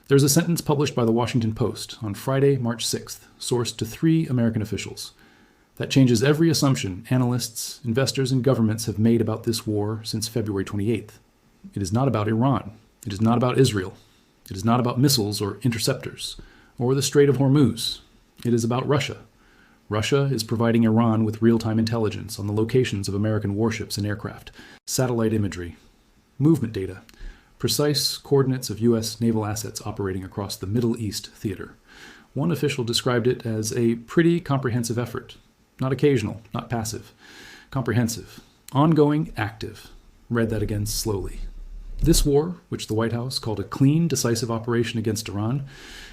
There's a sentence published by the Washington Post on Friday, March 6th, sourced to 3 American officials. That changes every assumption analysts, investors, and governments have made about this war since February 28th. It is not about Iran. It is not about Israel. It is not about missiles or interceptors, or the Strait of Hormuz. It is about Russia. Russia is providing Iran with real-time intelligence on the locations of American warships and aircraft, satellite imagery, movement data, precise coordinates of U.S. naval assets operating across the Middle East theater. One official described it as a pretty comprehensive effort. Not occasional, not passive. Comprehensive. Ongoing, active. Read that again slowly. This war, which the White House called a clean, decisive operation against Iran,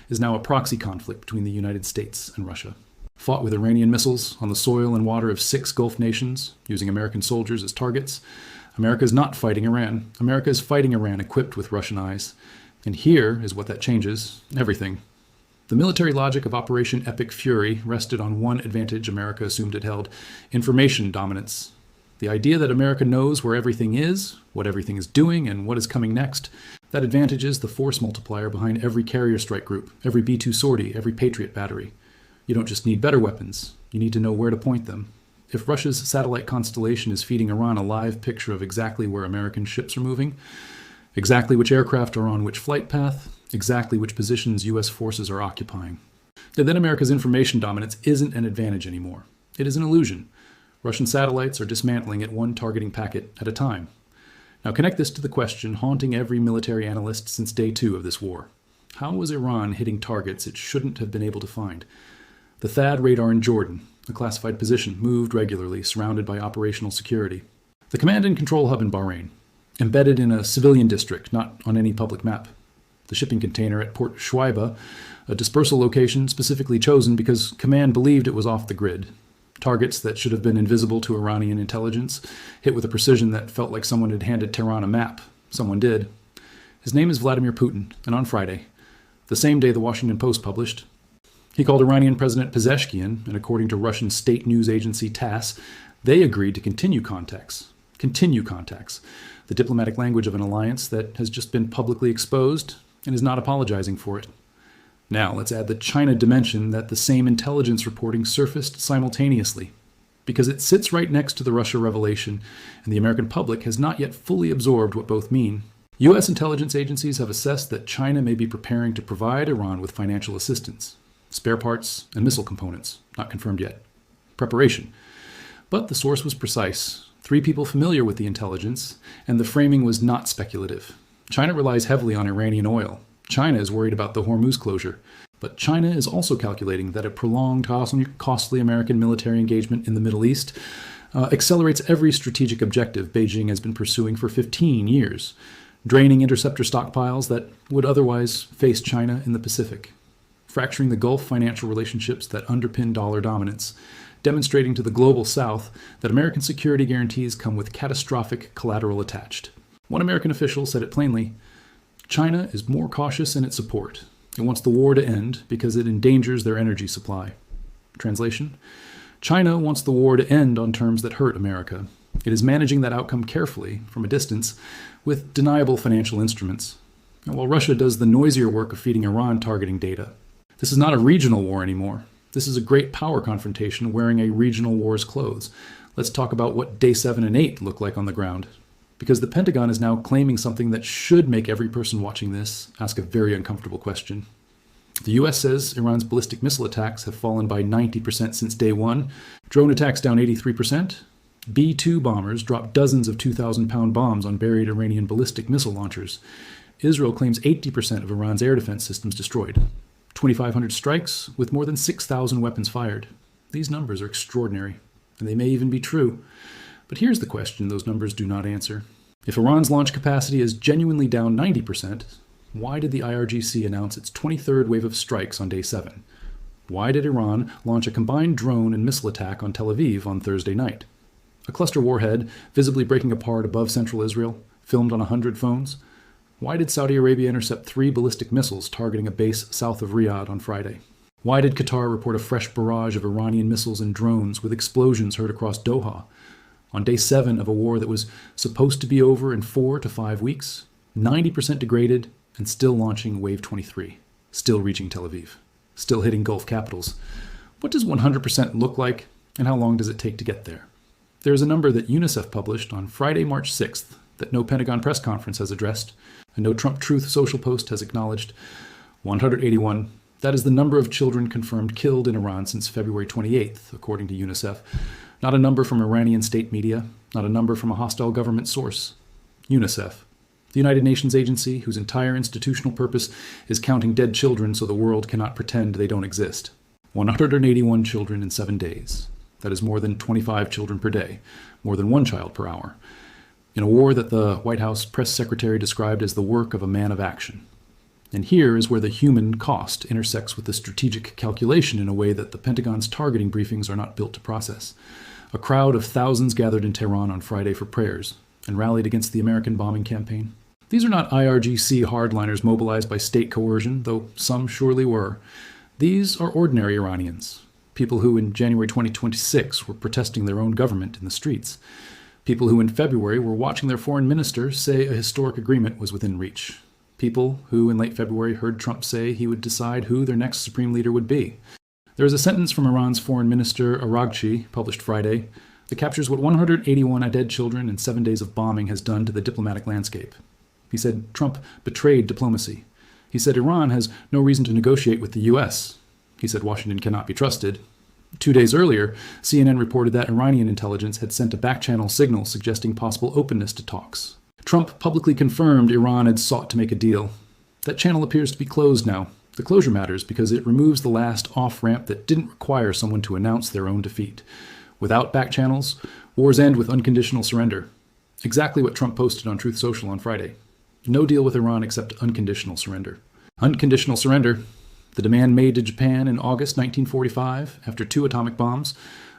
is now a proxy conflict between the United States and Russia. Fought with Iranian missiles on the soil and water of 6 Gulf nations, using American soldiers as targets, America is not fighting Iran. America is fighting Iran equipped with Russian eyes. And here is what that changes everything. The military logic of Operation Epic Fury rested on one advantage America assumed it held: information dominance. The idea that America knows where everything is, what everything is doing, and what is coming next, that advantage is the force multiplier behind every carrier strike group, every B-2 sortie, every Patriot battery. You don't just need better weapons, you need to know where to point them. If Russia's satellite constellation is feeding Iran a live picture of exactly where American ships are moving, exactly which aircraft are on which flight path, exactly which positions U.S. forces are occupying, then America's information dominance isn't an advantage anymore. It is an illusion. Russian satellites are dismantling it one targeting packet at a time. Now connect this to the question haunting every military analyst since day 2 of this war. How was Iran hitting targets it shouldn't have been able to find? The THAAD radar in Jordan, a classified position, moved regularly, surrounded by operational security. The command and control hub in Bahrain, embedded in a civilian district, not on any public map. The shipping container at Port Shuaiba, a dispersal location specifically chosen because command believed it was off the grid. Targets that should have been invisible to Iranian intelligence, hit with a precision that felt like someone had handed Tehran a map. Someone did. His name is Vladimir Putin, and on Friday, the same day the Washington Post published, he called Iranian President Pezeshkian, and according to Russian state news agency TASS, they agreed to continue contacts, the diplomatic language of an alliance that has just been publicly exposed and is not apologizing for it. Now, let's add the China dimension that the same intelligence reporting surfaced simultaneously, because it sits right next to the Russia revelation, and the American public has not yet fully absorbed what both mean. U.S. intelligence agencies have assessed that China may be preparing to provide Iran with financial assistance, spare parts, and missile components, not confirmed yet. Preparation. But the source was precise. 3 people familiar with the intelligence, and the framing was not speculative. China relies heavily on Iranian oil. China is worried about the Hormuz closure. But China is also calculating that a prolonged, costly American military engagement in the Middle East accelerates every strategic objective Beijing has been pursuing for 15 years, draining interceptor stockpiles that would otherwise face China in the Pacific, fracturing the Gulf financial relationships that underpin dollar dominance, demonstrating to the global South that American security guarantees come with catastrophic collateral attached. One American official said it plainly: China is more cautious in its support. It wants the war to end because it endangers their energy supply. Translation: China wants the war to end on terms that hurt America. It is managing that outcome carefully, from a distance, with deniable financial instruments. And while Russia does the noisier work of feeding Iran targeting data, this is not a regional war anymore. This is a great power confrontation wearing a regional war's clothes. Let's talk about what Day 7 and 8 look like on the ground. Because the Pentagon is now claiming something that should make every person watching this ask a very uncomfortable question. The U.S. says Iran's ballistic missile attacks have fallen by 90% since day 1, drone attacks down 83%, B-2 bombers dropped dozens of 2,000-pound bombs on buried Iranian ballistic missile launchers. Israel claims 80% of Iran's air defense systems destroyed. 2,500 strikes with more than 6,000 weapons fired. These numbers are extraordinary, and they may even be true. But here's the question those numbers do not answer. If Iran's launch capacity is genuinely down 90%, why did the IRGC announce its 23rd wave of strikes on Day 7? Why did Iran launch a combined drone and missile attack on Tel Aviv on Thursday night? A cluster warhead visibly breaking apart above central Israel, filmed on 100 phones? Why did Saudi Arabia intercept 3 ballistic missiles targeting a base south of Riyadh on Friday? Why did Qatar report a fresh barrage of Iranian missiles and drones with explosions heard across Doha? On Day 7 of a war that was supposed to be over in 4 to 5 weeks, 90% degraded, and still launching Wave 23, still reaching Tel Aviv, still hitting Gulf capitals. What does 100% look like, and how long does it take to get there? There is a number that UNICEF published on Friday, March 6th, that no Pentagon press conference has addressed, and no Trump Truth social post has acknowledged. 181. That is the number of children confirmed killed in Iran since February 28th, according to UNICEF. Not a number from Iranian state media, not a number from a hostile government source. UNICEF, the United Nations agency whose entire institutional purpose is counting dead children so the world cannot pretend they don't exist. 181 children in 7 days. That is more than 25 children per day, more than one child per hour, in a war that the White House press secretary described as the work of a man of action. And here is where the human cost intersects with the strategic calculation in a way that the Pentagon's targeting briefings are not built to process. A crowd of thousands gathered in Tehran on Friday for prayers and rallied against the American bombing campaign. These are not IRGC hardliners mobilized by state coercion, though some surely were. These are ordinary Iranians, people who in January 2026 were protesting their own government in the streets, people who in February were watching their foreign minister say a historic agreement was within reach, people who in late February heard Trump say he would decide who their next supreme leader would be. There is a sentence from Iran's foreign minister Araghchi, published Friday, that captures what 181 dead children and 7 days of bombing has done to the diplomatic landscape. He said Trump betrayed diplomacy. He said Iran has no reason to negotiate with the U.S. He said Washington cannot be trusted. 2 days earlier, CNN reported that Iranian intelligence had sent a back-channel signal suggesting possible openness to talks. Trump publicly confirmed Iran had sought to make a deal. That channel appears to be closed now. The closure matters because it removes the last off-ramp that didn't require someone to announce their own defeat. Without back channels, wars end with unconditional surrender. Exactly what Trump posted on Truth Social on Friday. No deal with Iran except unconditional surrender. Unconditional surrender, the demand made to Japan in August 1945 after 2 atomic bombs,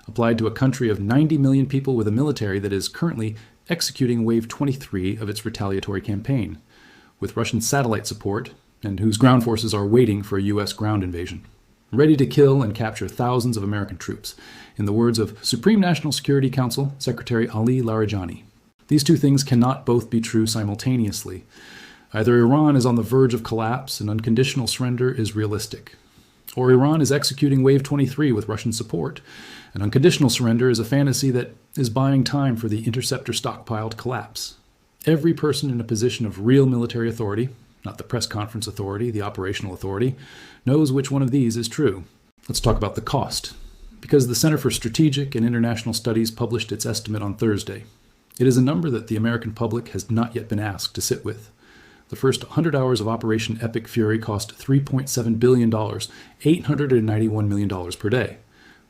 applied to a country of 90 million people with a military that is currently executing Wave 23 of its retaliatory campaign, with Russian satellite support, and whose ground forces are waiting for a U.S. ground invasion, ready to kill and capture thousands of American troops, in the words of Supreme National Security Council Secretary Ali Larijani. These two things cannot both be true simultaneously. Either Iran is on the verge of collapse and unconditional surrender is realistic, or Iran is executing Wave 23 with Russian support, and unconditional surrender is a fantasy that is buying time for the interceptor stockpile to collapse. Every person in a position of real military authority, not the press conference authority, the operational authority, knows which one of these is true. Let's talk about the cost, because the Center for Strategic and International Studies published its estimate on Thursday. It is a number that the American public has not yet been asked to sit with. The first 100 hours of Operation Epic Fury cost $3.7 billion, $891 million per day.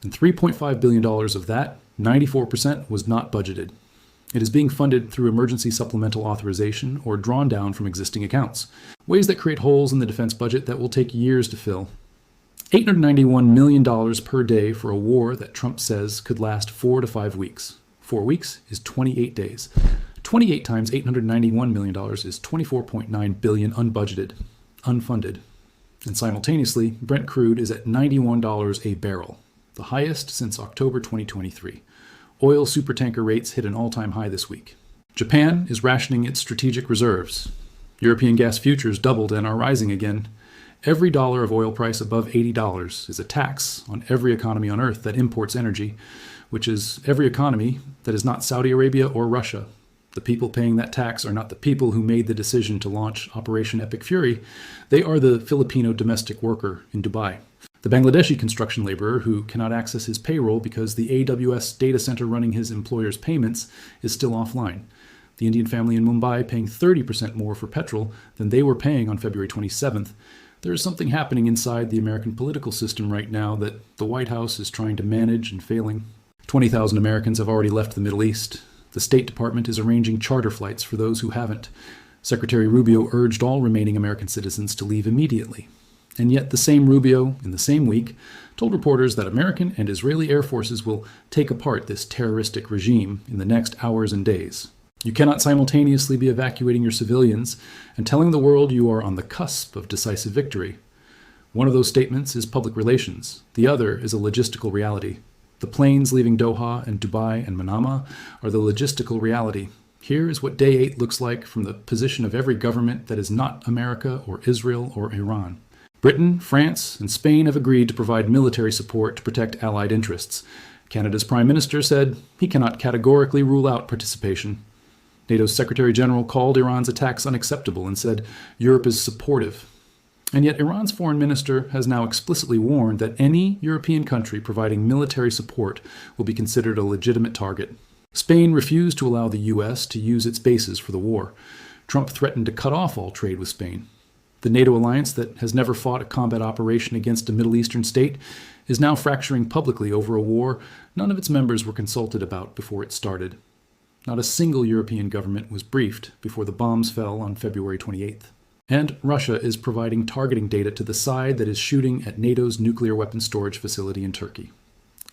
And $3.5 billion of that, 94%, was not budgeted. It is being funded through emergency supplemental authorization or drawn down from existing accounts, ways that create holes in the defense budget that will take years to fill. $891 million per day for a war that Trump says could last 4 to 5 weeks. 4 weeks is 28 days. 28 times $891 million is $24.9 billion unbudgeted, unfunded. And simultaneously, Brent crude is at $91 a barrel, the highest since October 2023. Oil supertanker rates hit an all-time high this week. Japan is rationing its strategic reserves. European gas futures doubled and are rising again. Every dollar of oil price above $80 is a tax on every economy on Earth that imports energy, which is every economy that is not Saudi Arabia or Russia. The people paying that tax are not the people who made the decision to launch Operation Epic Fury. They are the Filipino domestic worker in Dubai, the Bangladeshi construction laborer who cannot access his payroll because the AWS data center running his employer's payments is still offline, the Indian family in Mumbai paying 30% more for petrol than they were paying on February 27th. There is something happening inside the American political system right now that the White House is trying to manage and failing. 20,000 Americans have already left the Middle East. The State Department is arranging charter flights for those who haven't. Secretary Rubio urged all remaining American citizens to leave immediately. And yet the same Rubio, in the same week, told reporters that American and Israeli air forces will take apart this terroristic regime in the next hours and days. You cannot simultaneously be evacuating your civilians and telling the world you are on the cusp of decisive victory. One of those statements is public relations. The other is a logistical reality. The planes leaving Doha and Dubai and Manama are the logistical reality. Here is what day 8 looks like from the position of every government that is not America or Israel or Iran. Britain, France, and Spain have agreed to provide military support to protect Allied interests. Canada's Prime Minister said he cannot categorically rule out participation. NATO's Secretary General called Iran's attacks unacceptable and said Europe is supportive. And yet Iran's foreign minister has now explicitly warned that any European country providing military support will be considered a legitimate target. Spain refused to allow the U.S. to use its bases for the war. Trump threatened to cut off all trade with Spain. The NATO alliance that has never fought a combat operation against a Middle Eastern state is now fracturing publicly over a war none of its members were consulted about before it started. Not a single European government was briefed before the bombs fell on February 28th. And Russia is providing targeting data to the side that is shooting at NATO's nuclear weapons storage facility in Turkey.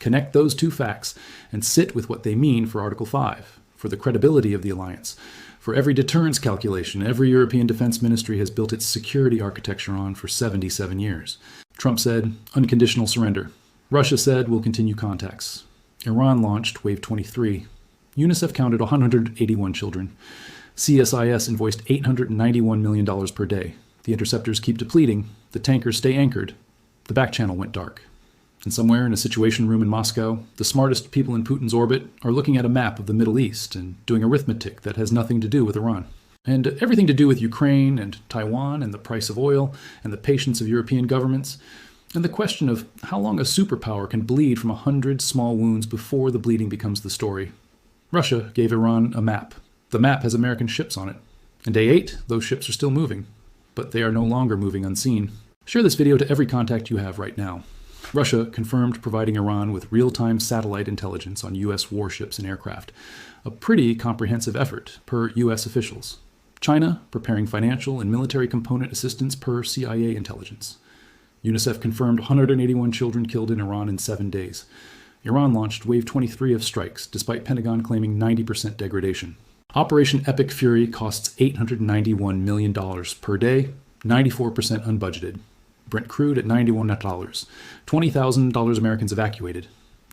Connect those two facts and sit with what they mean for Article 5, for the credibility of the alliance, for every deterrence calculation every European defense ministry has built its security architecture on for 77 years. Trump said, unconditional surrender. Russia said, we'll continue contacts. Iran launched Wave 23. UNICEF counted 181 children. CSIS invoiced $891 million per day. The interceptors keep depleting. The tankers stay anchored. The back channel went dark. And somewhere in a situation room in Moscow, the smartest people in Putin's orbit are looking at a map of the Middle East and doing arithmetic that has nothing to do with Iran. And everything to do with Ukraine and Taiwan and the price of oil and the patience of European governments, and the question of how long a superpower can bleed from 100 small wounds before the bleeding becomes the story. Russia gave Iran a map. The map has American ships on it. And day 8, those ships are still moving, but they are no longer moving unseen. Share this video to every contact you have right now. Russia confirmed providing Iran with real-time satellite intelligence on U.S. warships and aircraft. A pretty comprehensive effort, per U.S. officials. China preparing financial and military component assistance per CIA intelligence. UNICEF confirmed 181 children killed in Iran in 7 days. Iran launched Wave 23 of strikes, despite Pentagon claiming 90% degradation. Operation Epic Fury costs $891 million per day, 94% unbudgeted. Brent crude at $91, $20,000 Americans evacuated.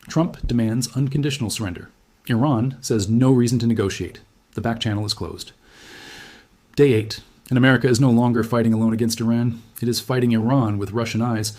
Trump demands unconditional surrender. Iran says no reason to negotiate. The back channel is closed. Day 8, and America is no longer fighting alone against Iran. It is fighting Iran with Russian eyes.